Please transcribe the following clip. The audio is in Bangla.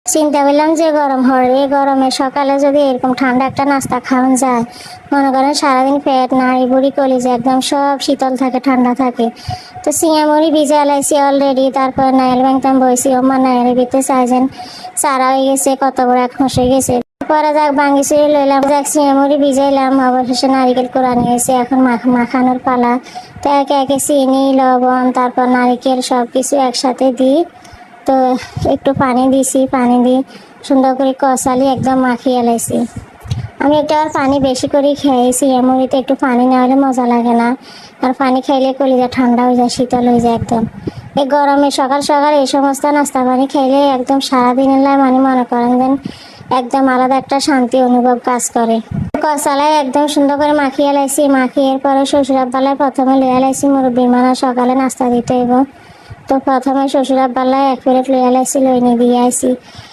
চিন্তা করলাম যে গরম হয়, এই গরমে সকালে যদি এরকম ঠান্ডা একটা নাস্তা খাওয়ান যায়, মনে করেন সারাদিন পেট নাড়ি বুড়ি কলিজা একদম সব শীতল থাকে, ঠান্ডা থাকে। তো সিঙ্গামুড়ি ভিজে এলাইছি অলরেডি, তারপর নাইল ব্যাংতাম বইছি আমার নাইলের ভিতরে চাইছেন সারা হয়ে গেছে, কত বড় এক মাস হয়ে গেছে। পরে যাক ভাঙ্গি চুরি লইলাম, যাক সিঙ্গামুড়ি ভিজাইলাম, অবশেষে নারিকেল কোরানি হয়েছে, এখন মাখানোর পালা। তো একে একে চিনি লবণ তারপর নারিকেল সব কিছু একসাথে দিই। তো একটু পানি দিছি, পানি দিয়ে সুন্দর করে কষালি একদম মাখিয়ে এলাইছি। আমি একটু আর পানি বেশি করে খেয়েছি, এমনিতে একটু পানি না হলে মজা লাগে না, আর পানি খাইলে কলিজা ঠান্ডা হয়ে যায়, শীতল হয়ে যায় একদম। এই গরমে সকাল সকাল এই সমস্ত নাস্তা পানি খাইলে একদম সারাদিনের লাই মানে মনে করেন যেন একদম আলাদা একটা শান্তি অনুভব কাজ করে। কষালায় একদম সুন্দর করে মাখিয়ে এলাইছি, মাখিয়ে পরে শ্বশুর আব্বালায় প্রথমে লইয়া লাইছি মুরব্বী মানা সকালে নাস্তা দিতে হইব। তো প্রথমে শ্বশুর আব্বালায় এক প্লেট লইয়া লাইছি, লইনে দিয়ে আইছি।